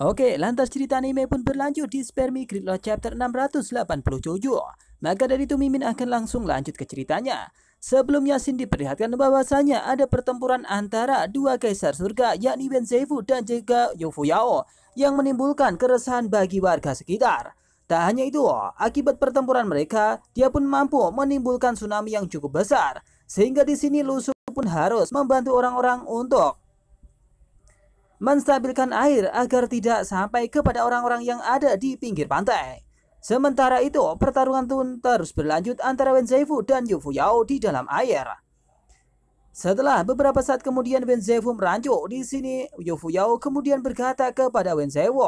Oke, lantas cerita anime pun berlanjut di Spermi Gridlock chapter 687. Maka dari itu Mimin akan langsung lanjut ke ceritanya. Sebelumnya Shin diperlihatkan bahwasanya ada pertempuran antara dua kaisar surga yakni Wenzheifu dan juga Yu Fuyao yang menimbulkan keresahan bagi warga sekitar. Tak hanya itu, akibat pertempuran mereka, dia pun mampu menimbulkan tsunami yang cukup besar. Sehingga di sini Lu Su pun harus membantu orang-orang untuk menstabilkan air agar tidak sampai kepada orang-orang yang ada di pinggir pantai. Sementara itu, pertarungan pun terus berlanjut antara Wenzheifu dan Yu Fuyao di dalam air. Setelah beberapa saat kemudian Wenzheifu merancu, di sini Yu Fuyao kemudian berkata kepada Wenzheifu,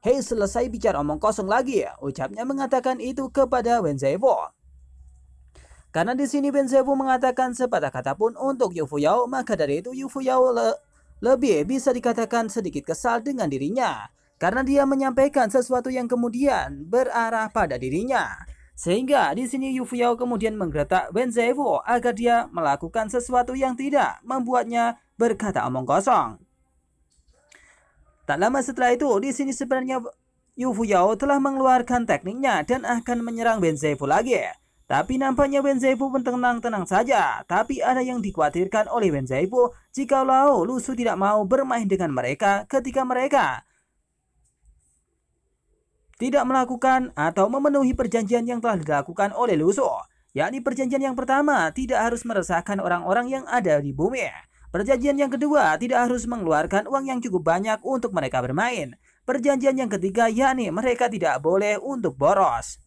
"Hei, selesai bicara omong kosong lagi," ucapnya mengatakan itu kepada Wenzheifu. Karena di sini Wenzheifu mengatakan sepatah kata pun untuk Yu Fuyao, maka dari itu Yu Fuyao lebih bisa dikatakan sedikit kesal dengan dirinya karena dia menyampaikan sesuatu yang kemudian berarah pada dirinya. Sehingga di sini Yu Fuyao kemudian menggertak Wenzheifu agar dia melakukan sesuatu yang tidak membuatnya berkata omong kosong. Tak lama setelah itu, di sini sebenarnya Yu Fuyao telah mengeluarkan tekniknya dan akan menyerang Wenzheifu lagi. Tapi nampaknya Wenzheifu pun tenang-tenang saja. Tapi ada yang dikhawatirkan oleh Wenzheifu jikalau Lu Su tidak mau bermain dengan mereka ketika mereka tidak melakukan atau memenuhi perjanjian yang telah dilakukan oleh Lu Su. Yakni perjanjian yang pertama, tidak harus meresahkan orang-orang yang ada di bumi. Perjanjian yang kedua, tidak harus mengeluarkan uang yang cukup banyak untuk mereka bermain. Perjanjian yang ketiga, yakni mereka tidak boleh untuk boros.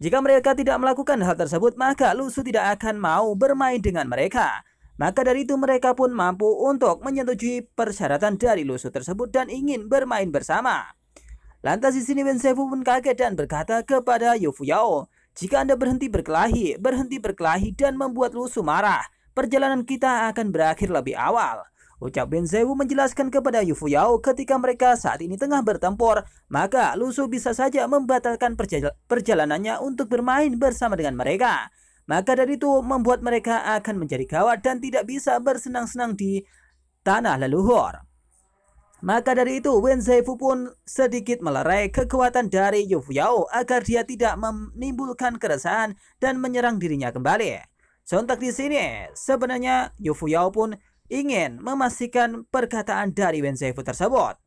Jika mereka tidak melakukan hal tersebut, maka Lu Su tidak akan mau bermain dengan mereka. Maka dari itu mereka pun mampu untuk menyetujui persyaratan dari Lu Su tersebut dan ingin bermain bersama. Lantas di sini Wenzheifu pun kaget dan berkata kepada Yu Fuyao, "Jika Anda berhenti berkelahi dan membuat Lu Su marah, perjalanan kita akan berakhir lebih awal." Ucap Wenzheifu menjelaskan kepada Yu Fuyao ketika mereka saat ini tengah bertempur, maka Lu Su bisa saja membatalkan perjalanannya untuk bermain bersama dengan mereka. Maka dari itu membuat mereka akan menjadi gawat dan tidak bisa bersenang-senang di tanah leluhur. Maka dari itu Wenzheifu pun sedikit melerai kekuatan dari Yu Fuyao agar dia tidak menimbulkan keresahan dan menyerang dirinya kembali. Sontak di sini sebenarnya Yu Fuyao pun ingin memastikan perkataan dari Wenzheifu tersebut.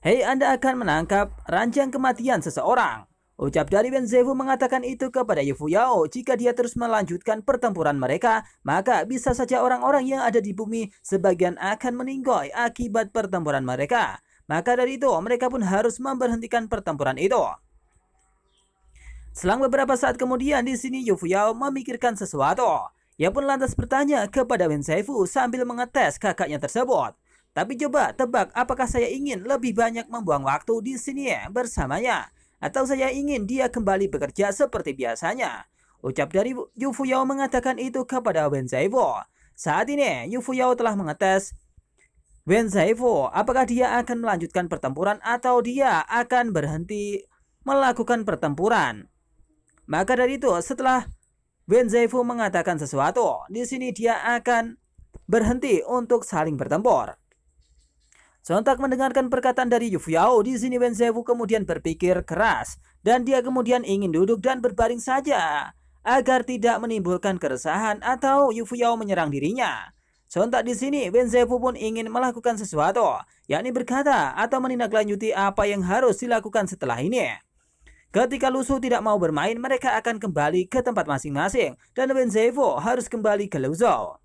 "Hei, Anda akan menangkap ranjang kematian seseorang." Ucap dari Wenzheifu mengatakan itu kepada Yu Fuyao. Jika dia terus melanjutkan pertempuran mereka, maka bisa saja orang-orang yang ada di bumi sebagian akan meninggoy akibat pertempuran mereka. Maka dari itu mereka pun harus memberhentikan pertempuran itu. Selang beberapa saat kemudian di sini Yu Fuyao memikirkan sesuatu. Ia pun lantas bertanya kepada Wenzheifu sambil mengetes kakaknya tersebut. "Tapi coba tebak, apakah saya ingin lebih banyak membuang waktu di sini bersamanya, atau saya ingin dia kembali bekerja seperti biasanya?" Ucap dari Yu Fuyao mengatakan itu kepada Wenzheifu. Saat ini Yu Fuyao telah mengetes Wenzheifu apakah dia akan melanjutkan pertempuran atau dia akan berhenti melakukan pertempuran. Maka dari itu setelah Wenzheifu mengatakan sesuatu, di sini dia akan berhenti untuk saling bertempur. Sontak mendengarkan perkataan dari Yu Fuyao, di sini Wenzheifu kemudian berpikir keras dan dia kemudian ingin duduk dan berbaring saja agar tidak menimbulkan keresahan atau Yu Fuyao menyerang dirinya. Sontak di sini Wenzheifu pun ingin melakukan sesuatu, yakni berkata atau menindaklanjuti apa yang harus dilakukan setelah ini. Ketika Lu Su tidak mau bermain, mereka akan kembali ke tempat masing-masing dan Wenzheifu harus kembali ke Luzhou.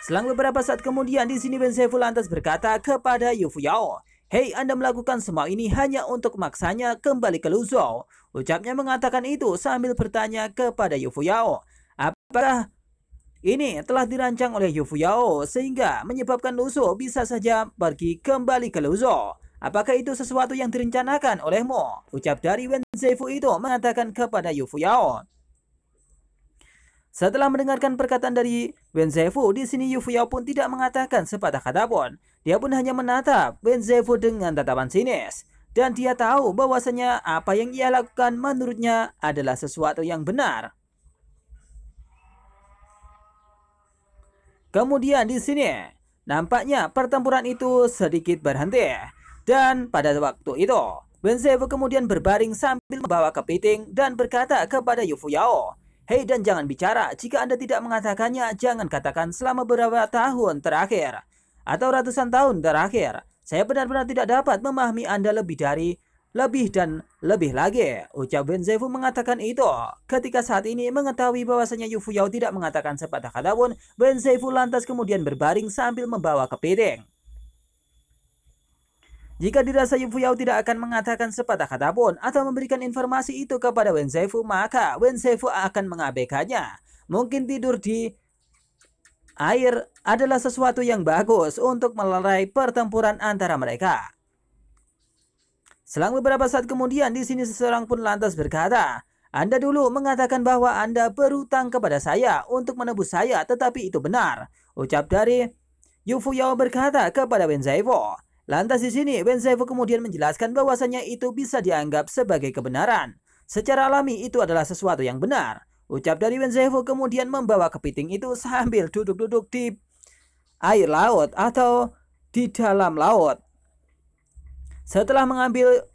Selang beberapa saat kemudian di sini Wenzheifu lantas berkata kepada Yu Fuyao, "Hei, Anda melakukan semua ini hanya untuk memaksanya kembali ke Luzhou." Ucapnya mengatakan itu sambil bertanya kepada Yu Fuyao, "Apakah ini telah dirancang oleh Yu Fuyao sehingga menyebabkan Lu Su bisa saja pergi kembali ke Luzhou? Apakah itu sesuatu yang direncanakan olehmu?" Ucap dari Wenzheifu itu mengatakan kepada Yu Fuyao. Setelah mendengarkan perkataan dari Wenzheifu, di sini Yu Fuyao pun tidak mengatakan sepatah kata pun. Dia pun hanya menatap Wenzheifu dengan tatapan sinis. Dan dia tahu bahwasanya apa yang ia lakukan menurutnya adalah sesuatu yang benar. Kemudian di sini Nampaknya pertempuran itu sedikit berhenti. Dan pada waktu itu, Wen Zaifu kemudian berbaring sambil membawa kepiting dan berkata kepada Yu Fuyao, "Hei, dan jangan bicara, jika Anda tidak mengatakannya, jangan katakan selama beberapa tahun terakhir atau ratusan tahun terakhir. Saya benar-benar tidak dapat memahami Anda lebih dan lebih lagi." Ucap Wen Zaifu mengatakan itu. Ketika saat ini mengetahui bahwasanya Yu Fuyao tidak mengatakan sepatah kata pun, Wen Zaifu lantas kemudian berbaring sambil membawa kepiting. Jika dirasa Yu Fuyao tidak akan mengatakan sepatah kata pun atau memberikan informasi itu kepada Wen Zaifu, maka Wen Zaifu akan mengabaikannya. Mungkin tidur di air adalah sesuatu yang bagus untuk melerai pertempuran antara mereka. Selang beberapa saat kemudian, di sini seseorang pun lantas berkata, "Anda dulu mengatakan bahwa Anda berutang kepada saya untuk menebus saya, tetapi itu benar." Ucap dari Yu Fuyao berkata kepada Wen Zaifu. Lantas di sini Wen Zaifu kemudian menjelaskan bahwasanya itu bisa dianggap sebagai kebenaran. Secara alami itu adalah sesuatu yang benar. Ucap dari Wen Zaifu kemudian membawa kepiting itu sambil duduk-duduk di air laut atau di dalam laut. Setelah mengambil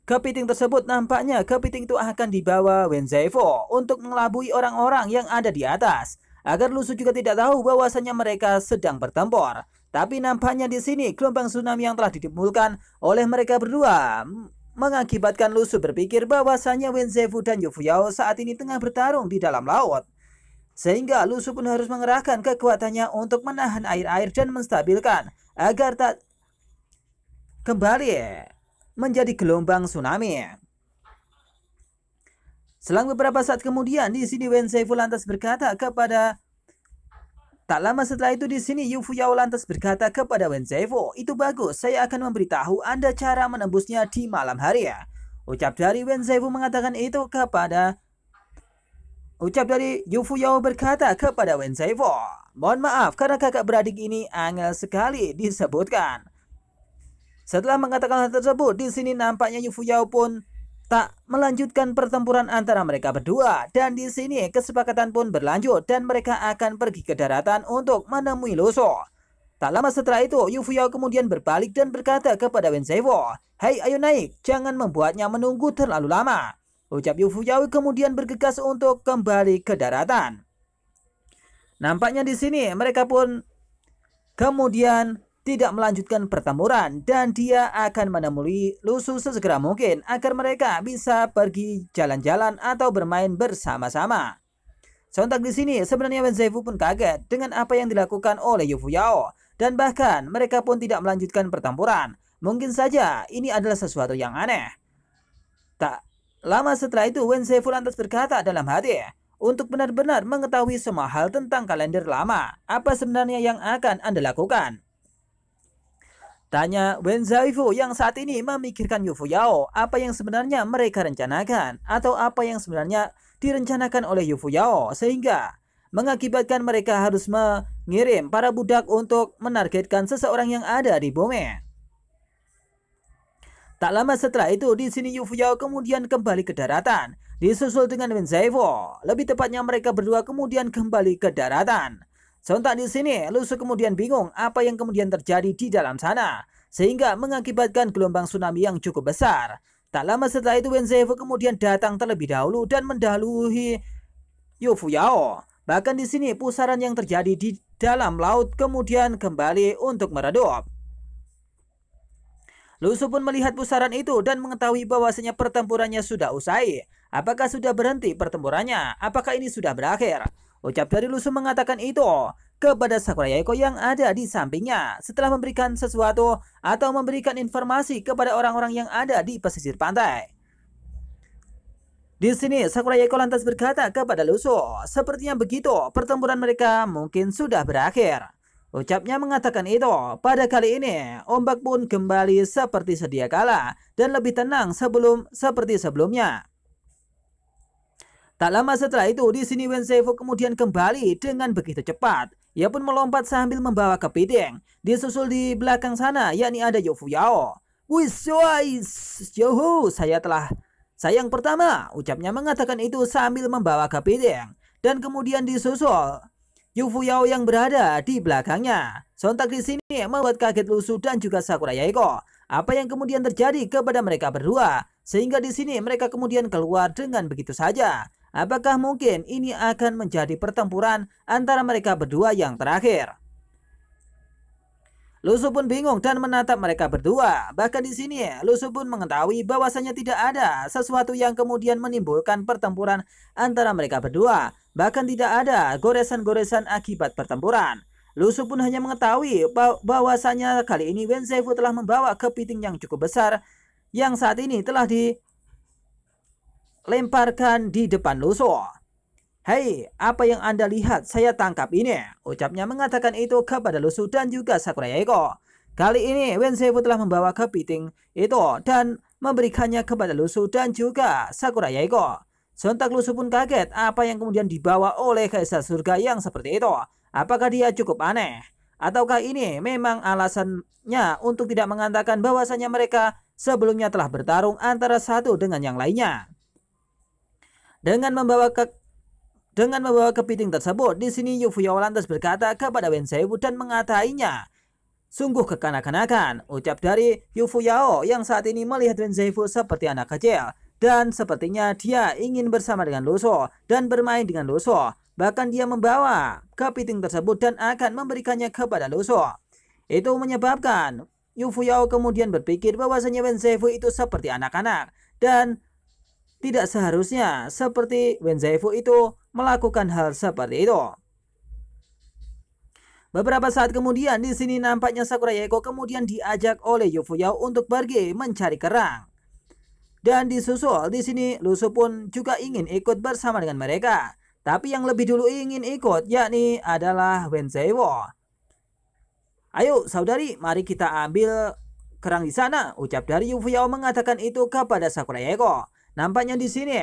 kepiting tersebut, nampaknya kepiting itu akan dibawa Wen Zaifu untuk mengelabui orang-orang yang ada di atas, agar Lusu juga tidak tahu bahwasanya mereka sedang bertempur. Tapi nampaknya di sini gelombang tsunami yang telah ditimbulkan oleh mereka berdua mengakibatkan Lusu berpikir bahwasanya Wen Zaifu dan Yu Fuyao saat ini tengah bertarung di dalam laut. Sehingga Lusu pun harus mengerahkan kekuatannya untuk menahan air-air dan menstabilkan agar tak kembali menjadi gelombang tsunami. Selang beberapa saat kemudian, di sini Wen Zaifu lantas berkata kepada Tak lama setelah itu di sini Yu Fuyao lantas berkata kepada Wen Zaifu, "Itu bagus, saya akan memberitahu Anda cara menembusnya di malam hari ya." Ucap dari Wen Zaifu mengatakan itu kepada Yu Fuyao berkata kepada Wen Zaifu, "Mohon maaf karena kakak beradik ini angel sekali disebutkan." Setelah mengatakan hal tersebut, di sini nampaknya Yu Fuyao pun tak melanjutkan pertempuran antara mereka berdua, dan di sini kesepakatan pun berlanjut dan mereka akan pergi ke daratan untuk menemui Lusu. Tak lama setelah itu, Yu Fuyao kemudian berbalik dan berkata kepada Wen Zaifu, "Hei, ayo naik, jangan membuatnya menunggu terlalu lama." Ucap Yu Fuyao kemudian bergegas untuk kembali ke daratan. Nampaknya di sini mereka pun kemudian tidak melanjutkan pertempuran dan dia akan menemui Lusu sesegera mungkin agar mereka bisa pergi jalan-jalan atau bermain bersama-sama. Sontak di sini sebenarnya Wen Zaifu pun kaget dengan apa yang dilakukan oleh Yu Fuyao dan bahkan mereka pun tidak melanjutkan pertempuran. Mungkin saja ini adalah sesuatu yang aneh. Tak lama setelah itu Wen Zaifu lantas berkata dalam hati, "Untuk benar-benar mengetahui semua hal tentang kalender lama, apa sebenarnya yang akan Anda lakukan?" Tanya Wen Zaifu yang saat ini memikirkan Yu Fuyao apa yang sebenarnya mereka rencanakan atau apa yang sebenarnya direncanakan oleh Yu Fuyao sehingga mengakibatkan mereka harus mengirim para budak untuk menargetkan seseorang yang ada di bumi. Tak lama setelah itu di sini Yu Fuyao kemudian kembali ke daratan disusul dengan Wen Zaifu. Lebih tepatnya mereka berdua kemudian kembali ke daratan. Sontak di sini, Lusu kemudian bingung apa yang kemudian terjadi di dalam sana, sehingga mengakibatkan gelombang tsunami yang cukup besar. Tak lama setelah itu, Wen Zaifu kemudian datang terlebih dahulu dan mendahului Yu Fuyao. Bahkan di sini, pusaran yang terjadi di dalam laut kemudian kembali untuk meredup. Lusu pun melihat pusaran itu dan mengetahui bahwasanya pertempurannya sudah usai. Apakah sudah berhenti pertempurannya? Apakah ini sudah berakhir? Ucap dari Lusu mengatakan itu kepada Sakurayako yang ada di sampingnya setelah memberikan sesuatu atau memberikan informasi kepada orang-orang yang ada di pesisir pantai. Di sini Sakurayako lantas berkata kepada Lusu, "Sepertinya begitu, pertempuran mereka mungkin sudah berakhir." Ucapnya mengatakan itu. Pada kali ini, ombak pun kembali seperti sedia kala dan lebih tenang seperti sebelumnya. Tak lama setelah itu, di sini Wen Zaifu kemudian kembali dengan begitu cepat. Ia pun melompat sambil membawa kepiting. Disusul di belakang sana, yakni ada Yu Fuyao. "Yoho, saya yang pertama," ucapnya mengatakan itu sambil membawa kepiting. Dan kemudian disusul Yu Fuyao yang berada di belakangnya. Sontak di sini membuat kaget Lu Su dan juga Sakurai Yaeko. Apa yang kemudian terjadi kepada mereka berdua? Sehingga di sini mereka kemudian keluar dengan begitu saja. Apakah mungkin ini akan menjadi pertempuran antara mereka berdua yang terakhir? Lu Su pun bingung dan menatap mereka berdua. Bahkan di sini Lu Su pun mengetahui bahwasanya tidak ada sesuatu yang kemudian menimbulkan pertempuran antara mereka berdua. Bahkan tidak ada goresan-goresan akibat pertempuran. Lu Su pun hanya mengetahui bahwasanya kali ini Wen Zaifu telah membawa kepiting yang cukup besar yang saat ini telah dilemparkan di depan Lu Su. "Hei, apa yang Anda lihat? Saya tangkap ini," ucapnya mengatakan itu kepada Lu Su dan juga Sakurai Yaeko. Kali ini Wen Zaifu telah membawa kepiting itu dan memberikannya kepada Lu Su dan juga Sakurai Yaeko. Sontak Lu Su pun kaget apa yang kemudian dibawa oleh Kaisar Surga yang seperti itu. Apakah dia cukup aneh? Ataukah ini memang alasannya untuk tidak mengatakan bahwasanya mereka sebelumnya telah bertarung antara satu dengan yang lainnya? Dengan membawa kepiting tersebut, di sini Yu Fuyao lantas berkata kepada Wen Zaifu dan mengatainya, "Sungguh kekanak-kanakan," ucap dari Yu Fuyao yang saat ini melihat Wen Zaifu seperti anak kecil. Dan sepertinya dia ingin bersama dengan Lu Su dan bermain dengan Lu Su. Bahkan dia membawa kepiting tersebut dan akan memberikannya kepada Lu Su. Itu menyebabkan Yu Fuyao kemudian berpikir bahwasanya Wen Zaifu itu seperti anak-anak. Dan tidak seharusnya seperti Wen Zaifu itu melakukan hal seperti itu. Beberapa saat kemudian di sini nampaknya Sakurai Yaeko kemudian diajak oleh Yu Fuyao untuk pergi mencari kerang. Dan disusul di sini Lu Su pun juga ingin ikut bersama dengan mereka. Tapi yang lebih dulu ingin ikut yakni adalah Wen Zaifu. "Ayo saudari, mari kita ambil kerang di sana," ucap dari Yu Fuyao mengatakan itu kepada Sakurai Yaeko. Nampaknya di sini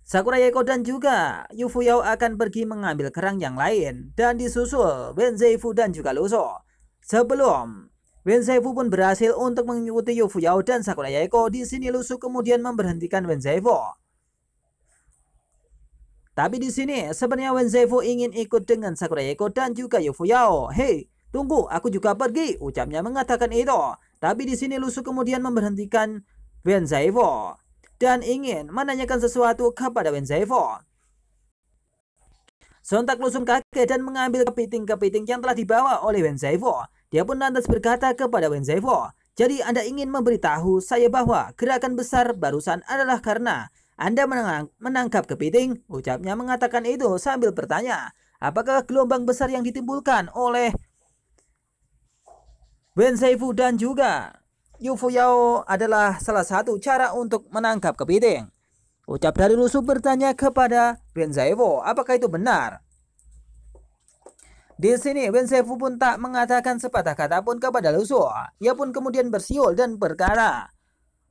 Sakurai Yaeko dan juga Yu Fuyao akan pergi mengambil kerang yang lain dan disusul Wen Zaifu dan juga Lu Su. Sebelum Wen Zaifu pun berhasil untuk mengikuti Yu Fuyao dan Sakurai Yaeko, di sini Lu Su kemudian memberhentikan Wen Zaifu. Tapi di sini sebenarnya Wen Zaifu ingin ikut dengan Sakurai Yaeko dan juga Yu Fuyao. "Hei, tunggu, aku juga pergi," ucapnya mengatakan itu. Tapi di sini Lu Su kemudian memberhentikan Wen Zaifu dan ingin menanyakan sesuatu kepada Wen Zaifu. Sontak Lu Su kaget dan mengambil kepiting-kepiting yang telah dibawa oleh Wen Zaifu. Dia pun lantas berkata kepada Wen Zaifu, "Jadi Anda ingin memberitahu saya bahwa gerakan besar barusan adalah karena Anda menangkap kepiting?" Ucapnya mengatakan itu sambil bertanya, apakah gelombang besar yang ditimbulkan oleh Wen Zaifu dan juga Yu Fuyao adalah salah satu cara untuk menangkap kepiting. Ucap dari Lu Su bertanya kepada Wen Zaifu, apakah itu benar? Di sini Wen Zaifu pun tak mengatakan sepatah kata pun kepada Lu Su. Ia pun kemudian bersiul dan berkata,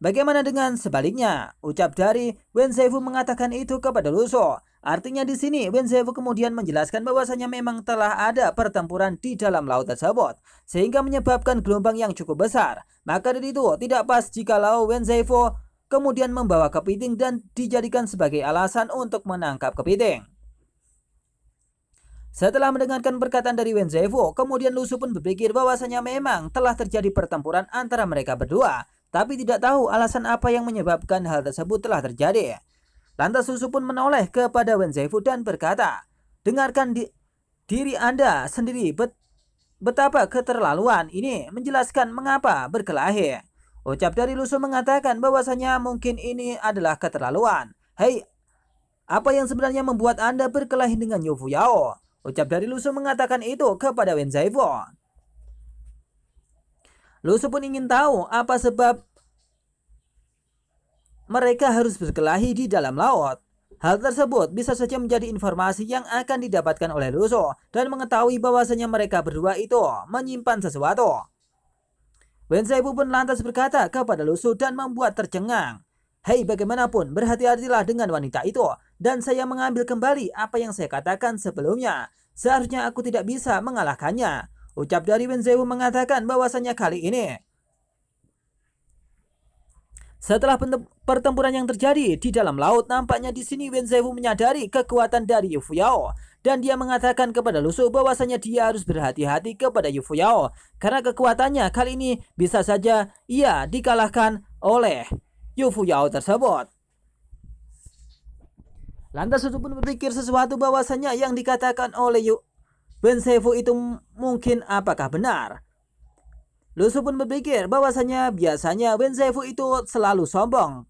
"Bagaimana dengan sebaliknya?" Ucap dari Wen Zaifu mengatakan itu kepada Lu Su. Artinya di sini Wen Zaifu kemudian menjelaskan bahwasanya memang telah ada pertempuran di dalam laut tersebut sehingga menyebabkan gelombang yang cukup besar. Maka dari itu tidak pas jikalau Wen Zaifu kemudian membawa kepiting dan dijadikan sebagai alasan untuk menangkap kepiting. Setelah mendengarkan perkataan dari Wen Zaifu, kemudian Lu Su pun berpikir bahwasanya memang telah terjadi pertempuran antara mereka berdua, tapi tidak tahu alasan apa yang menyebabkan hal tersebut telah terjadi. Lantas Lu Su pun menoleh kepada Wen Zaifu dan berkata, "Dengarkan diri Anda sendiri betapa keterlaluan ini menjelaskan mengapa berkelahi." Ucap dari Lu Su mengatakan bahwasanya mungkin ini adalah keterlaluan. "Hei, apa yang sebenarnya membuat Anda berkelahi dengan Yu Fuyao?" Ucap dari Lu Su mengatakan itu kepada Wen Zaifu. Lu Su pun ingin tahu apa sebab mereka harus berkelahi di dalam laut. Hal tersebut bisa saja menjadi informasi yang akan didapatkan oleh Lu Su dan mengetahui bahwasanya mereka berdua itu menyimpan sesuatu. Wen Zaifu pun lantas berkata kepada Lu Su dan membuat tercengang, "Hei, bagaimanapun berhati-hatilah dengan wanita itu dan saya mengambil kembali apa yang saya katakan sebelumnya. Seharusnya aku tidak bisa mengalahkannya." Ucap dari Wen Zaifu mengatakan bahwasanya kali ini Setelah pertempuran yang terjadi di dalam laut, nampaknya di sini Wen Zaifu menyadari kekuatan dari Yu Fuyao dan dia mengatakan kepada Lu Su bahwasanya dia harus berhati-hati kepada Yu Fuyao karena kekuatannya kali ini bisa saja ia dikalahkan oleh Yu Fuyao tersebut. Lantas Lu Su pun berpikir sesuatu bahwasanya yang dikatakan oleh Wen Zaifu itu mungkin apakah benar? Lu Su pun berpikir bahwasanya biasanya Wen Zaifu itu selalu sombong.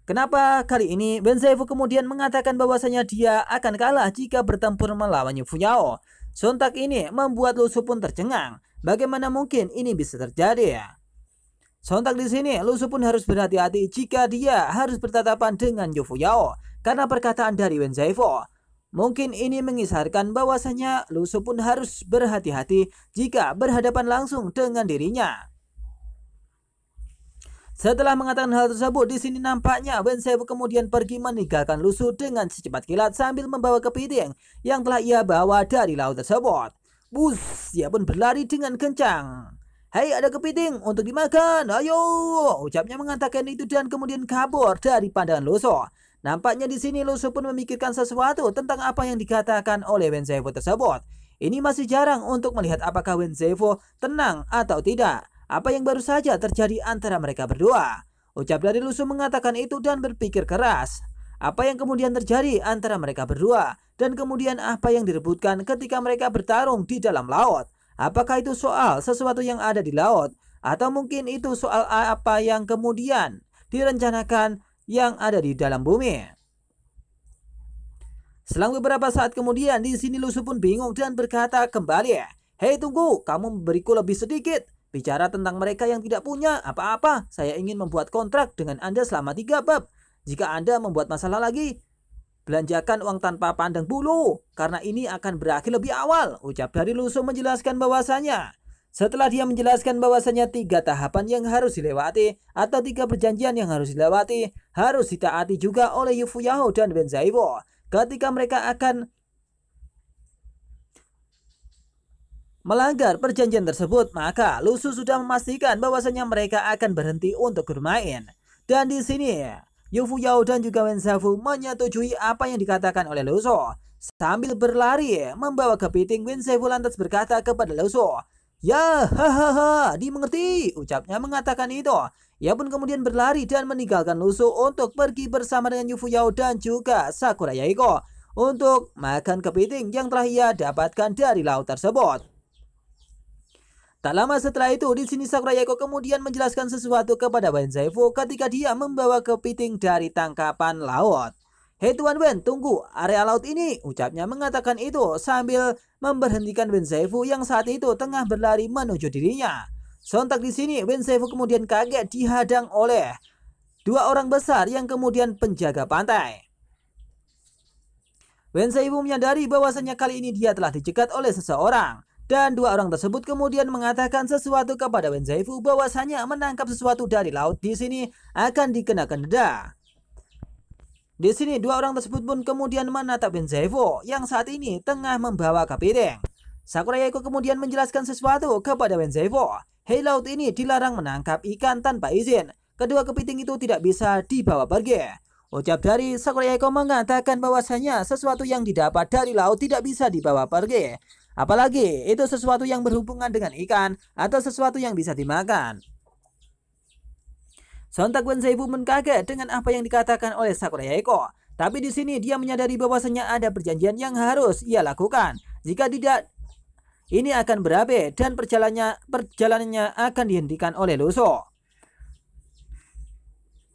Kenapa kali ini Wen Zaifu kemudian mengatakan bahwasanya dia akan kalah jika bertempur melawan Yu Fuyao? Sontak ini membuat Lu Su pun tercengang. Bagaimana mungkin ini bisa terjadi ya? Sontak di sini Lu Su pun harus berhati-hati jika dia harus bertatapan dengan Yu Fuyao karena perkataan dari Wen Zaifu. Mungkin ini mengisarkan bahwasanya Lu Su pun harus berhati-hati jika berhadapan langsung dengan dirinya. Setelah mengatakan hal tersebut, di sini nampaknya Wen Zaifu kemudian pergi meninggalkan Lu Su dengan secepat kilat sambil membawa kepiting yang telah ia bawa dari laut tersebut. Bus, dia pun berlari dengan kencang. "Hei, ada kepiting untuk dimakan, ayo!" ucapnya mengatakan itu dan kemudian kabur dari pandangan Lu Su. Nampaknya di sini Lu Su pun memikirkan sesuatu tentang apa yang dikatakan oleh Wen Zaifu tersebut. Ini masih jarang untuk melihat apakah Wen Zaifu tenang atau tidak. Apa yang baru saja terjadi antara mereka berdua. Ucap dari Lu Su mengatakan itu dan berpikir keras. Apa yang kemudian terjadi antara mereka berdua dan kemudian apa yang direbutkan ketika mereka bertarung di dalam laut. Apakah itu soal sesuatu yang ada di laut atau mungkin itu soal apa yang kemudian direncanakan yang ada di dalam bumi. Selang beberapa saat kemudian di sini Lu Su pun bingung dan berkata kembali, "Hei, tunggu, kamu memberiku lebih sedikit. Bicara tentang mereka yang tidak punya apa-apa. Saya ingin membuat kontrak dengan Anda selama 3 bab. Jika Anda membuat masalah lagi, belanjakan uang tanpa pandang bulu karena ini akan berakhir lebih awal." Ucap dari Lu Su menjelaskan bahwasanya setelah dia menjelaskan bahwasanya 3 tahapan yang harus dilewati atau 3 perjanjian yang harus dilewati harus ditaati juga oleh Yu Fuyao dan Wen Zaifu ketika mereka akan melanggar perjanjian tersebut, maka Lu Su sudah memastikan bahwasanya mereka akan berhenti untuk bermain. Dan di sini Yu Fuyao dan juga Wen Zaifu menyetujui apa yang dikatakan oleh Lu Su. Sambil berlari membawa kepiting, Wen Zaifu lantas berkata kepada Lu Su, "Ya, hahaha, dimengerti," ucapnya mengatakan itu. Ia pun kemudian berlari dan meninggalkan Lu Su untuk pergi bersama dengan Yu Fuyao dan juga Sakura Yaiko untuk makan kepiting yang telah ia dapatkan dari laut tersebut. Tak lama setelah itu, di sini Sakura Yaiko kemudian menjelaskan sesuatu kepada Wen Zaifu ketika dia membawa kepiting dari tangkapan laut. "Hei Tuan Wen, tunggu, area laut ini," ucapnya mengatakan itu sambil memberhentikan Wen Zaifu yang saat itu tengah berlari menuju dirinya. Sontak di sini Wen Zaifu kemudian kaget dihadang oleh 2 orang besar yang kemudian penjaga pantai. Wen Zaifu menyadari bahwasanya kali ini dia telah dicegat oleh seseorang. Dan 2 orang tersebut kemudian mengatakan sesuatu kepada Wen Zaifu bahwasanya menangkap sesuatu dari laut di sini akan dikenakan denda. Di sini 2 orang tersebut pun kemudian menatap Wen Zaifu yang saat ini tengah membawa kepiting. Sakura Yaiko kemudian menjelaskan sesuatu kepada Wen Zaifu. "Hei, laut ini dilarang menangkap ikan tanpa izin. Kedua kepiting itu tidak bisa dibawa pergi." Ucap dari Sakura Yaiko mengatakan bahwasanya sesuatu yang didapat dari laut tidak bisa dibawa pergi. Apalagi itu sesuatu yang berhubungan dengan ikan atau sesuatu yang bisa dimakan. Sontak Wen Zaifu pun kaget dengan apa yang dikatakan oleh Sakura Yaiko. Tapi di sini dia menyadari bahwasanya ada perjanjian yang harus ia lakukan. Jika tidak, ini akan berabe dan perjalanannya akan dihentikan oleh Lu Su.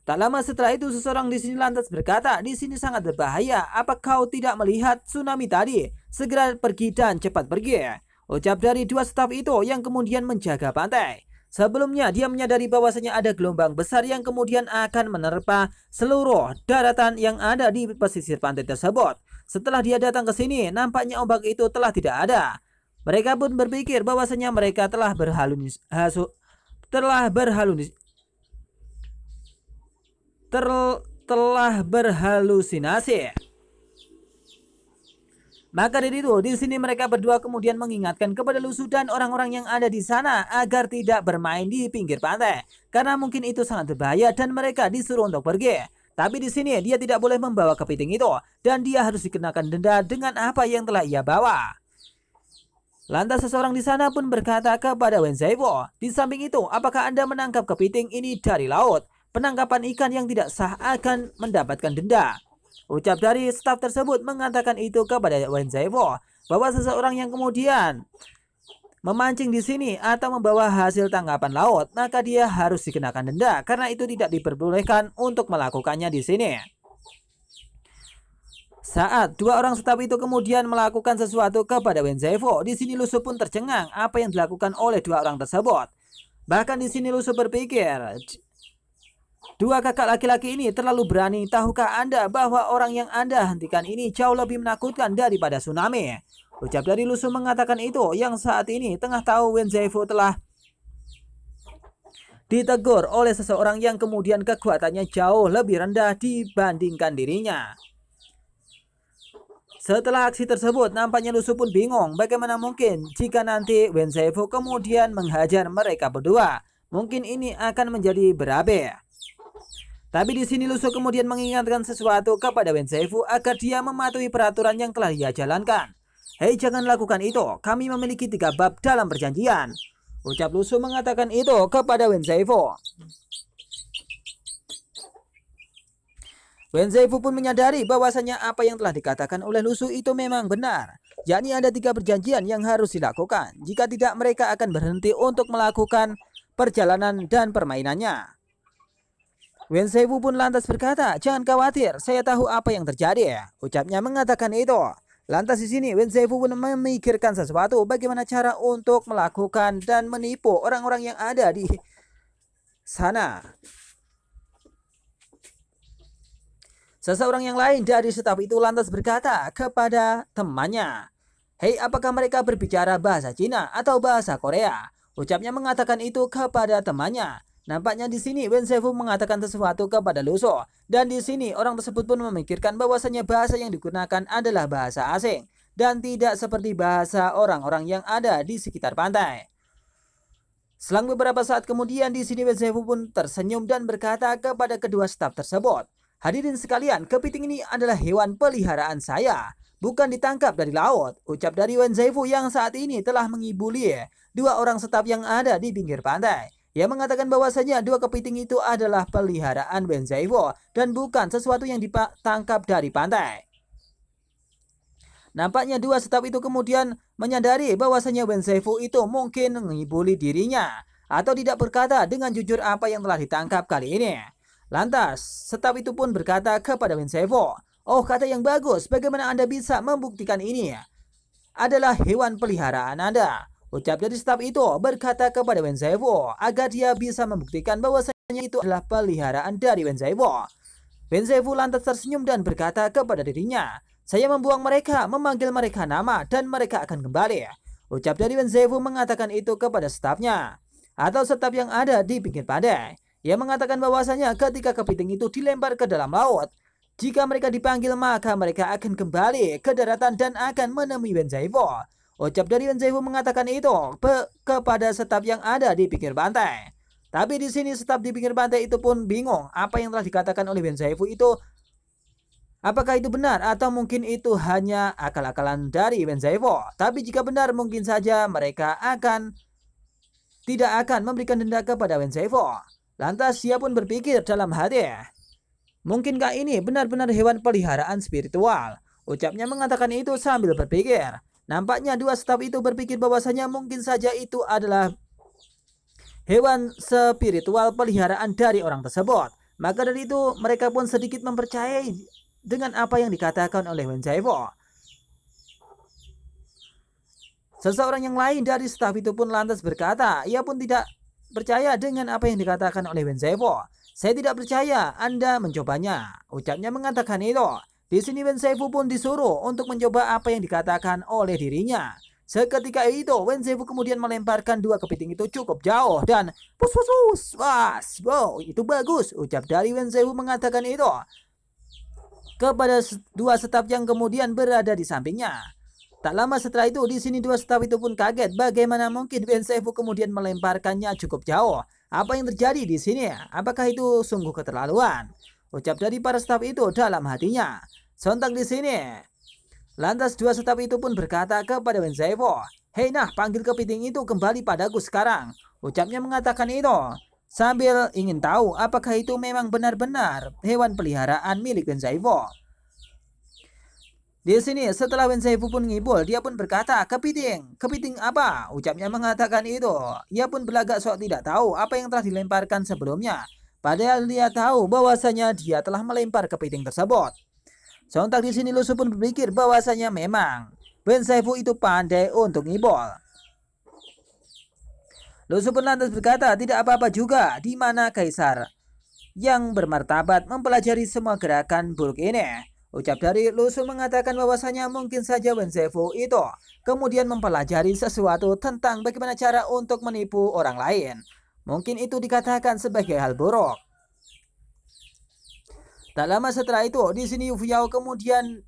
Tak lama setelah itu seseorang di sini lantas berkata, "Di sini sangat berbahaya. Apa kau tidak melihat tsunami tadi? Segera pergi dan cepat pergi." Ucap dari 2 staf itu yang kemudian menjaga pantai. Sebelumnya dia menyadari bahwasanya ada gelombang besar yang kemudian akan menerpa seluruh daratan yang ada di pesisir pantai tersebut. Setelah dia datang ke sini, nampaknya ombak itu telah tidak ada. Mereka pun berpikir bahwasanya mereka telah berhalusinasi. Maka dari itu, di sini mereka berdua kemudian mengingatkan kepada Lu Su dan orang-orang yang ada di sana agar tidak bermain di pinggir pantai, karena mungkin itu sangat berbahaya dan mereka disuruh untuk pergi. Tapi di sini dia tidak boleh membawa kepiting itu dan dia harus dikenakan denda dengan apa yang telah ia bawa. Lantas seseorang di sana pun berkata kepada Wen Zaifu, di samping itu, apakah Anda menangkap kepiting ini dari laut? Penangkapan ikan yang tidak sah akan mendapatkan denda. Ucap dari staf tersebut mengatakan itu kepada Wen Zaifu bahwa seseorang yang kemudian memancing di sini atau membawa hasil tangkapan laut, maka dia harus dikenakan denda karena itu tidak diperbolehkan untuk melakukannya di sini. Saat dua orang staf itu kemudian melakukan sesuatu kepada Wen Zaifu, di sini Lu Su pun tercengang apa yang dilakukan oleh dua orang tersebut. Bahkan di sini Lu Su berpikir, dua kakak laki-laki ini terlalu berani. Tahukah Anda bahwa orang yang Anda hentikan ini jauh lebih menakutkan daripada tsunami? Ucap dari Lu Su mengatakan itu yang saat ini tengah tahu Wen Zaifu telah ditegur oleh seseorang yang kemudian kekuatannya jauh lebih rendah dibandingkan dirinya. Setelah aksi tersebut, nampaknya Lu Su pun bingung bagaimana mungkin jika nanti Wen Zaifu kemudian menghajar mereka berdua. Mungkin ini akan menjadi berabe. Tapi di sini Lu Su kemudian mengingatkan sesuatu kepada Wen Zaifu agar dia mematuhi peraturan yang telah dia jalankan. Hei, jangan lakukan itu. Kami memiliki 3 bab dalam perjanjian. Ucap Lu Su mengatakan itu kepada Wen Zaifu. Wen Zaifu pun menyadari bahwasanya apa yang telah dikatakan oleh Lu Su itu memang benar. Yakni ada 3 perjanjian yang harus dilakukan. Jika tidak, mereka akan berhenti untuk melakukan perjalanan dan permainannya. Wen Zaifu pun lantas berkata, jangan khawatir, saya tahu apa yang terjadi. Ucapnya mengatakan itu. Lantas di sini Wen Zaifu pun memikirkan sesuatu bagaimana cara untuk melakukan dan menipu orang-orang yang ada di sana. Seseorang yang lain dari staf itu lantas berkata kepada temannya, hei, apakah mereka berbicara bahasa Cina atau bahasa Korea? Ucapnya mengatakan itu kepada temannya. Nampaknya di sini Wen Zaifu mengatakan sesuatu kepada Lu Su, dan di sini orang tersebut pun memikirkan bahwasanya bahasa yang digunakan adalah bahasa asing dan tidak seperti bahasa orang-orang yang ada di sekitar pantai. Selang beberapa saat kemudian di sini Wen Zaifu pun tersenyum dan berkata kepada kedua staf tersebut, hadirin sekalian, kepiting ini adalah hewan peliharaan saya, bukan ditangkap dari laut. Ucap dari Wen Zaifu yang saat ini telah mengibuli dua orang staf yang ada di pinggir pantai. Ia mengatakan bahwasanya 2 kepiting itu adalah peliharaan Wen Zaifu dan bukan sesuatu yang ditangkap dari pantai. Nampaknya 2 staf itu kemudian menyadari bahwasanya Wen Zaifu itu mungkin mengibuli dirinya atau tidak berkata dengan jujur apa yang telah ditangkap kali ini. Lantas, staf itu pun berkata kepada Wen Zaifu, oh, kata yang bagus, bagaimana Anda bisa membuktikan ini adalah hewan peliharaan Anda? Ucap dari staf itu berkata kepada Wen Zaifu agar dia bisa membuktikan bahwasanya itu adalah peliharaan dari Wen Zaifu. Wen Zaifu lantas tersenyum dan berkata kepada dirinya, saya membuang mereka, memanggil mereka nama, dan mereka akan kembali. Ucap dari Wen Zaifu mengatakan itu kepada stafnya atau staf yang ada di pinggir pantai. Ia mengatakan bahwasanya ketika kepiting itu dilempar ke dalam laut, jika mereka dipanggil maka mereka akan kembali ke daratan dan akan menemui Wen Zaifu. Ucap dari Wen Zaifu mengatakan itu kepada staf yang ada di pinggir pantai. Tapi di sini staf di pinggir pantai itu pun bingung apa yang telah dikatakan oleh Wen Zaifu itu. Apakah itu benar atau mungkin itu hanya akal-akalan dari Wen Zaifu? Tapi jika benar mungkin saja mereka tidak akan memberikan denda kepada Wen Zaifu. Lantas dia pun berpikir dalam hati, mungkinkah ini benar-benar hewan peliharaan spiritual? Ucapnya mengatakan itu sambil berpikir. Nampaknya 2 staf itu berpikir bahwasanya mungkin saja itu adalah hewan spiritual peliharaan dari orang tersebut. Maka dari itu mereka pun sedikit mempercayai dengan apa yang dikatakan oleh Wen Zaifu. Seseorang yang lain dari staf itu pun lantas berkata, ia pun tidak percaya dengan apa yang dikatakan oleh Wen Zaifu. Saya tidak percaya Anda mencobanya. Ucapnya mengatakan itu. Di sini Wen Zaifu pun disuruh untuk mencoba apa yang dikatakan oleh dirinya. Seketika itu Wen Zaifu kemudian melemparkan 2 kepiting itu cukup jauh dan wow, itu bagus. Ucap dari Wen Zaifu mengatakan itu kepada 2 staf yang kemudian berada di sampingnya. Tak lama setelah itu, di sini dua staf itu pun kaget bagaimana mungkin Ben Saifu kemudian melemparkannya cukup jauh. Apa yang terjadi di sini? Apakah itu sungguh keterlaluan? Ucap dari para staf itu dalam hatinya. Sontak di sini. Lantas dua staf itu pun berkata kepada Ben Saifu, "Hei nah, panggil kepiting itu kembali padaku sekarang." Ucapnya mengatakan itu sambil ingin tahu apakah itu memang benar-benar hewan peliharaan milik Ben Saifu. Di sini setelah Ben Saifu pun ngibul, dia pun berkata, "Kepiting, kepiting apa?" Ucapnya mengatakan itu. Ia pun berlagak sok tidak tahu apa yang telah dilemparkan sebelumnya. Padahal dia tahu bahwasanya dia telah melempar kepiting tersebut. Sontak di sini Lusu pun berpikir bahwasanya memang Ben Saifu itu pandai untuk ngibul. Lusu pun lantas berkata, "Tidak apa-apa juga, di mana Kaisar yang bermartabat mempelajari semua gerakan buruk ini." Ucap dari Lusu mengatakan bahwasanya mungkin saja Ben Saifu itu kemudian mempelajari sesuatu tentang bagaimana cara untuk menipu orang lain. Mungkin itu dikatakan sebagai hal buruk. Tak lama setelah itu, di sini Yu Fuyao kemudian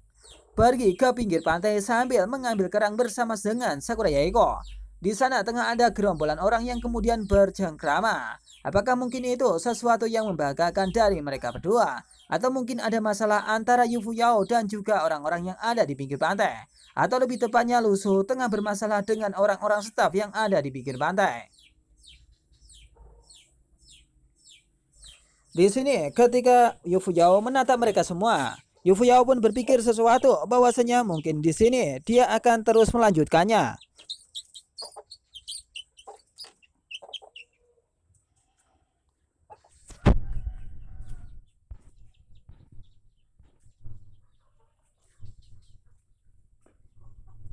pergi ke pinggir pantai sambil mengambil kerang bersama dengan Sakura Yaeko. Di sana tengah ada gerombolan orang yang kemudian bercengkrama. Apakah mungkin itu sesuatu yang membanggakan dari mereka berdua? Atau mungkin ada masalah antara Yu Fuyao dan juga orang-orang yang ada di pinggir pantai? Atau lebih tepatnya Lusu tengah bermasalah dengan orang-orang staf yang ada di pinggir pantai? Di sini ketika Yu Fuyao menatap mereka semua, Yu Fuyao pun berpikir sesuatu bahwasanya mungkin di sini dia akan terus melanjutkannya.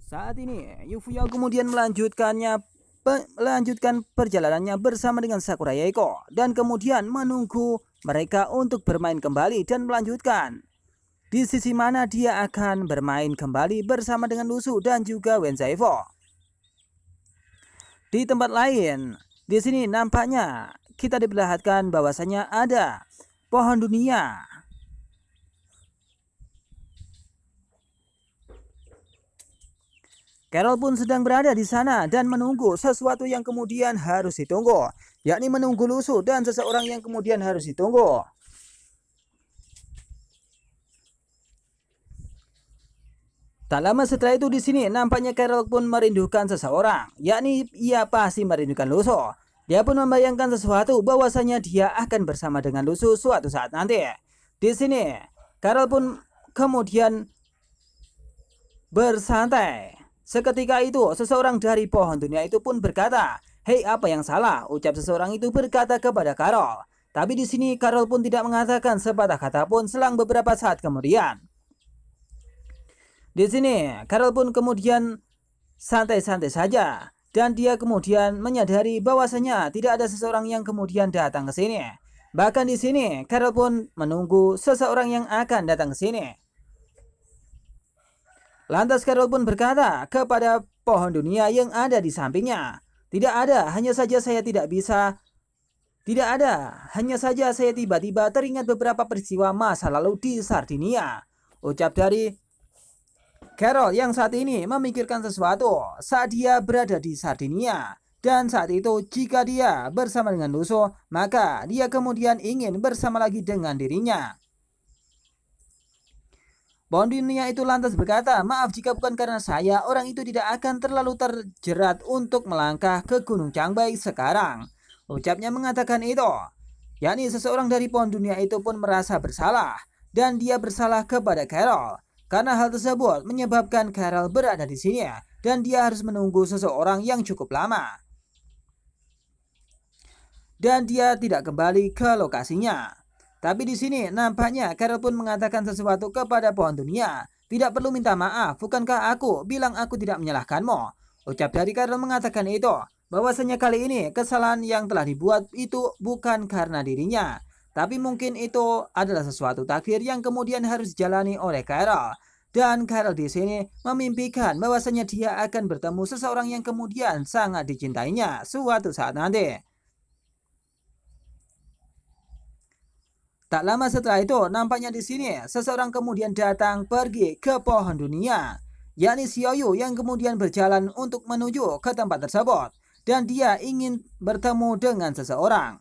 Saat ini, Yu Fuyao kemudian melanjutkan perjalanannya bersama dengan Sakura Yaeko dan kemudian menunggu mereka untuk bermain kembali dan melanjutkan. Di sisi mana dia akan bermain kembali bersama dengan Lusu dan juga Ben Saifu. Di tempat lain, di sini nampaknya kita diperlihatkan bahwasanya ada pohon dunia. Carol pun sedang berada di sana dan menunggu sesuatu yang kemudian harus ditunggu, yakni menunggu Lusu dan seseorang yang kemudian harus ditunggu. Tak lama setelah itu di sini nampaknya Carol pun merindukan seseorang, yakni ia pasti merindukan Lusu. Dia pun membayangkan sesuatu bahwasanya dia akan bersama dengan Lusu suatu saat nanti. Di sini Carol pun kemudian bersantai. Seketika itu seseorang dari pohon dunia itu pun berkata, "Hei, apa yang salah?" Ucap seseorang itu berkata kepada Carol. Tapi di sini Carol pun tidak mengatakan sepatah kata pun selang beberapa saat kemudian. Di sini, Carol pun kemudian santai-santai saja dan dia kemudian menyadari bahwasanya tidak ada seseorang yang kemudian datang ke sini. Bahkan di sini, Carol pun menunggu seseorang yang akan datang ke sini. Lantas Carol pun berkata kepada pohon dunia yang ada di sampingnya, "Tidak ada, hanya saja saya tidak bisa. Tidak ada, hanya saja saya tiba-tiba teringat beberapa peristiwa masa lalu di Sardinia." Ucap dari Carol yang saat ini memikirkan sesuatu saat dia berada di Sardinia. Dan saat itu jika dia bersama dengan Lusu, maka dia kemudian ingin bersama lagi dengan dirinya. Pohon dunia itu lantas berkata, "Maaf jika bukan karena saya, orang itu tidak akan terlalu terjerat untuk melangkah ke Gunung Cangbai sekarang." Ucapnya mengatakan itu, yakni seseorang dari pohon dunia itu pun merasa bersalah. Dan dia bersalah kepada Carol. Karena hal tersebut menyebabkan Carol berada di sini dan dia harus menunggu seseorang yang cukup lama. Dan dia tidak kembali ke lokasinya. Tapi di sini nampaknya Carol pun mengatakan sesuatu kepada pohon dunia. "Tidak perlu minta maaf, bukankah aku bilang aku tidak menyalahkanmu?" Ucap dari Carol mengatakan itu, bahwasanya kali ini kesalahan yang telah dibuat itu bukan karena dirinya. Tapi mungkin itu adalah sesuatu takdir yang kemudian harus dijalani oleh Carol. Dan Carol di sini memimpikan bahwasanya dia akan bertemu seseorang yang kemudian sangat dicintainya suatu saat nanti. Tak lama setelah itu, nampaknya di sini seseorang kemudian datang pergi ke pohon dunia. yakni Xiaoyu yang kemudian berjalan untuk menuju ke tempat tersebut dan dia ingin bertemu dengan seseorang.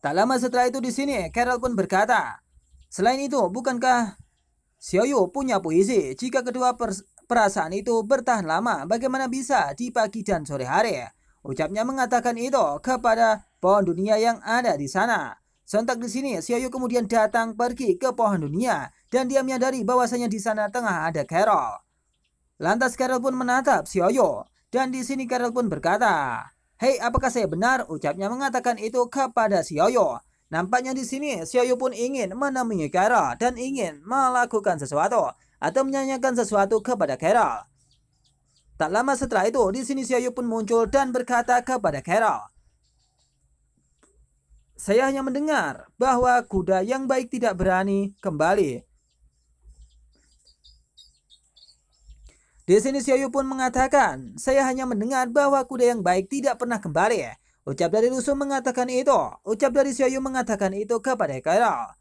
Tak lama setelah itu di sini Carol pun berkata, "Selain itu, bukankah Xiaoyu punya puisi? Jika kedua perasaan itu bertahan lama, bagaimana bisa di pagi dan sore hari?" Ucapnya mengatakan itu kepada pohon dunia yang ada di sana. Sontak di sini, Xiaoyu kemudian datang pergi ke pohon dunia dan dia menyadari bahwasanya di sana tengah ada Carol. Lantas Carol pun menatap Xiaoyu dan di sini Carol pun berkata, "Hei, apakah saya benar?" Ucapnya mengatakan itu kepada Xiaoyu. Nampaknya di sini Xiaoyu pun ingin menemui Carol dan ingin melakukan sesuatu atau menyanyikan sesuatu kepada Carol. Tak lama setelah itu, di sini Xiaoyu pun muncul dan berkata kepada Carol, "Saya hanya mendengar bahwa kuda yang baik tidak berani kembali." Di sini Xiaoyu pun mengatakan, "Saya hanya mendengar bahwa kuda yang baik tidak pernah kembali." Ucap dari Lusu mengatakan itu. Ucap dari Xiaoyu mengatakan itu kepada Carol.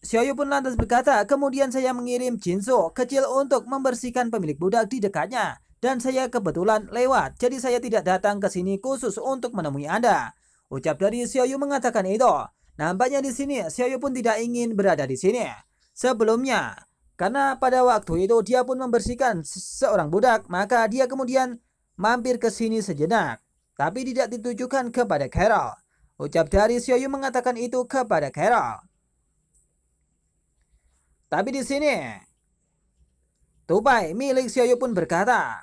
Xiaoyu pun lantas berkata, "Kemudian saya mengirim Jinso kecil untuk membersihkan pemilik budak di dekatnya. Dan saya kebetulan lewat, jadi saya tidak datang ke sini khusus untuk menemui Anda." Ucap dari Xiaoyu mengatakan itu. Nampaknya di sini Xiaoyu pun tidak ingin berada di sini sebelumnya. Karena pada waktu itu dia pun membersihkan seorang budak, maka dia kemudian mampir ke sini sejenak. Tapi tidak ditujukan kepada Carol. Ucap dari Xiaoyu mengatakan itu kepada Carol. Tapi di sini, tupai milik Xiaoyu pun berkata,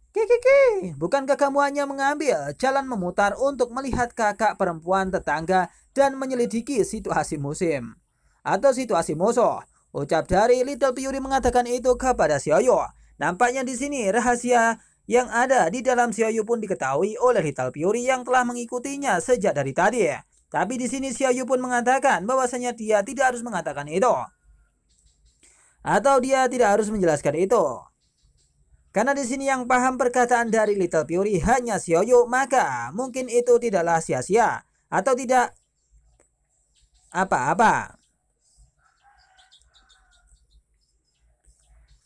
"Kiki, bukankah kamu hanya mengambil jalan memutar untuk melihat kakak perempuan tetangga dan menyelidiki situasi musim atau situasi musuh?" Ucap dari Little Fury mengatakan itu kepada Xiaoyu. Nampaknya di sini rahasia yang ada di dalam Xiaoyu pun diketahui oleh Little Fury yang telah mengikutinya sejak dari tadi. Tapi di sini Xiaoyu pun mengatakan bahwasanya dia tidak harus mengatakan itu. Atau dia tidak harus menjelaskan itu. Karena di sini yang paham perkataan dari Little Fury hanya Xiaoyu, maka mungkin itu tidaklah sia-sia atau tidak apa-apa.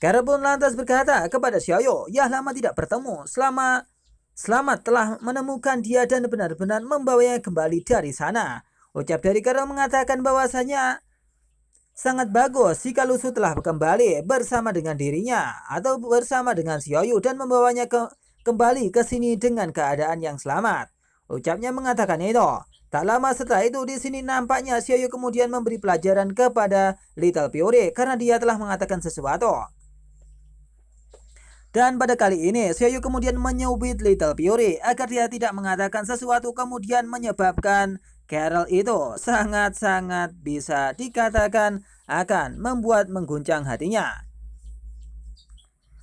Carol pun lantas berkata kepada Xiaoyu, "Ya, lama tidak bertemu. Selamat telah menemukan dia dan benar-benar membawanya kembali dari sana." Ucap dari Carol mengatakan bahwasanya sangat bagus jika Lusu telah kembali bersama dengan dirinya atau bersama dengan Xiaoyu dan membawanya kembali ke sini dengan keadaan yang selamat. Ucapnya mengatakan itu. Tak lama setelah itu di sini nampaknya Xiaoyu kemudian memberi pelajaran kepada Little Fury karena dia telah mengatakan sesuatu. Dan pada kali ini Xiaoyu kemudian menyubit Little Fury agar dia tidak mengatakan sesuatu kemudian menyebabkan Carol itu sangat-sangat bisa dikatakan akan membuat mengguncang hatinya.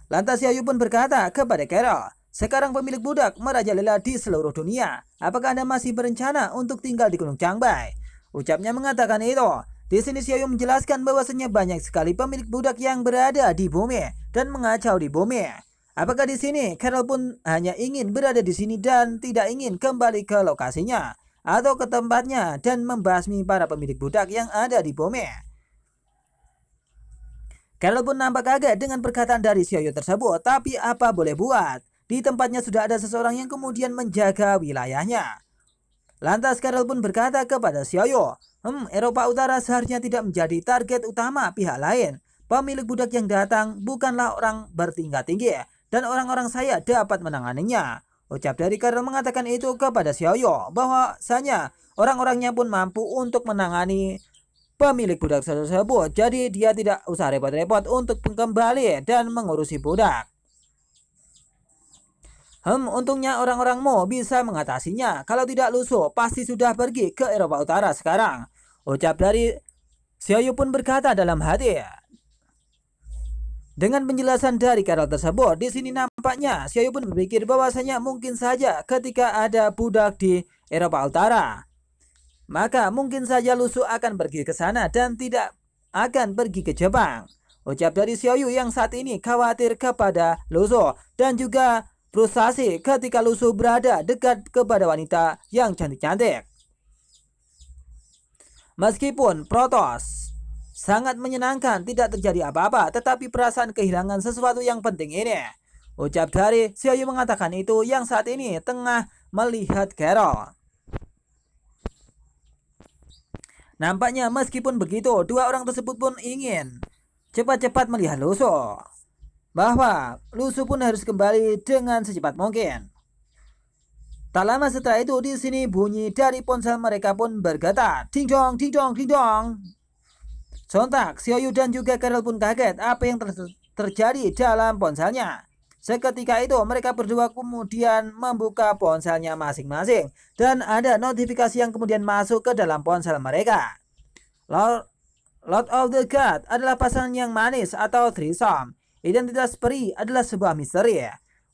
Lantas Xiaoyu pun berkata kepada Carol, "Sekarang pemilik budak merajalela di seluruh dunia. Apakah Anda masih berencana untuk tinggal di Gunung Changbai?" Ucapnya mengatakan itu. Di sini Xiaoyu menjelaskan bahwasanya banyak sekali pemilik budak yang berada di bumi dan mengacau di bumi. Apakah di sini Carol pun hanya ingin berada di sini dan tidak ingin kembali ke lokasinya atau ke tempatnya dan membasmi para pemilik budak yang ada di bumi? Carol pun nampak kaget dengan perkataan dari Xiaoyu tersebut, tapi apa boleh buat? Di tempatnya sudah ada seseorang yang kemudian menjaga wilayahnya. Lantas Carol pun berkata kepada Xiaoyu, Eropa Utara seharusnya tidak menjadi target utama pihak lain. Pemilik budak yang datang bukanlah orang bertingkat tinggi dan orang-orang saya dapat menanganinya." Ucap dari Carol mengatakan itu kepada Xiaoyu bahwasanya orang-orangnya pun mampu untuk menangani pemilik budak tersebut. Jadi dia tidak usah repot-repot untuk kembali dan mengurusi budak. Untungnya orang-orangmu bisa mengatasinya. Kalau tidak Lusu pasti sudah pergi ke Eropa Utara sekarang. Ucap dari Xiaoyu pun berkata dalam hati. Dengan penjelasan dari Carol tersebut, di sini nampaknya Xiaoyu pun berpikir bahwasanya mungkin saja ketika ada budak di Eropa Utara, maka mungkin saja Lusu akan pergi ke sana dan tidak akan pergi ke Jepang. Ucap dari Xiaoyu yang saat ini khawatir kepada Lusu dan juga frustasi ketika Lusu berada dekat kepada wanita yang cantik-cantik. Meskipun protes, Sangat menyenangkan, tidak terjadi apa-apa, tetapi perasaan kehilangan sesuatu yang penting ini. Ucap dari Xiaoyu mengatakan itu yang saat ini tengah melihat Carol. Nampaknya meskipun begitu, dua orang tersebut pun ingin cepat-cepat melihat Lusu. Bahwa Lusu pun harus kembali dengan secepat mungkin. Tak lama setelah itu di sini bunyi dari ponsel mereka pun bergetar. Ding dong, ding dong, ding dong. Sontak, Xiaoyu dan juga Carol pun kaget apa yang terjadi dalam ponselnya. Seketika itu mereka berdua kemudian membuka ponselnya masing-masing dan ada notifikasi yang kemudian masuk ke dalam ponsel mereka. Lord of the God adalah pasangan yang manis atau threesome. Identitas peri adalah sebuah misteri.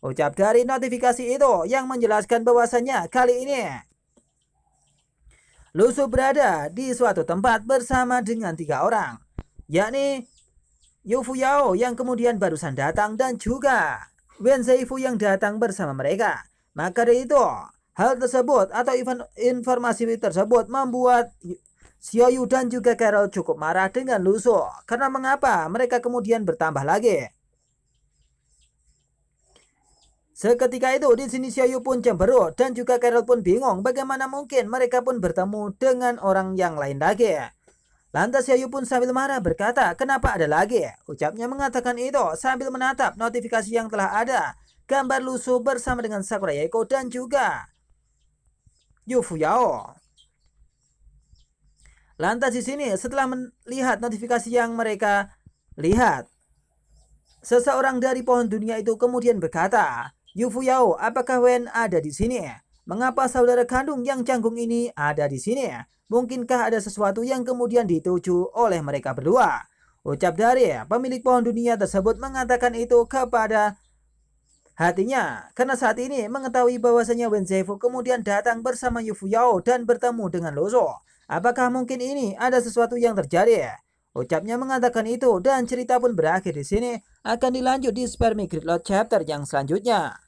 Ucap dari notifikasi itu yang menjelaskan bahwasannya kali ini Lusu berada di suatu tempat bersama dengan 3 orang, yakni Yu Fuyao yang kemudian barusan datang dan juga Wen Zhifu yang datang bersama mereka. Maka dari itu, hal tersebut atau informasi tersebut membuat Xiaoyu dan juga Carol cukup marah dengan Lusu. Karena mengapa mereka kemudian bertambah lagi? Seketika itu di sini Xiaoyu pun cemberut dan juga Carol pun bingung bagaimana mungkin mereka pun bertemu dengan orang yang lain lagi. Lantas Xiaoyu pun sambil marah berkata, kenapa ada lagi? Ucapnya mengatakan itu sambil menatap notifikasi yang telah ada. Gambar Lusu bersama dengan Sakura Yaeko dan juga Yu Fuyao. Lantas di sini setelah melihat notifikasi yang mereka lihat, seseorang dari pohon dunia itu kemudian berkata, Yu Fuyao, apakah Wen ada di sini? Mengapa saudara kandung yang canggung ini ada di sini? Mungkinkah ada sesuatu yang kemudian dituju oleh mereka berdua? Ucap dari pemilik pohon dunia tersebut mengatakan itu kepada hatinya. Karena saat ini mengetahui bahwasanya Wen Zhifu kemudian datang bersama Yu Fuyao dan bertemu dengan Lusu. Apakah mungkin ini ada sesuatu yang terjadi? Ucapnya mengatakan itu dan cerita pun berakhir di sini. Akan dilanjut di Spermie Gridlock chapter yang selanjutnya.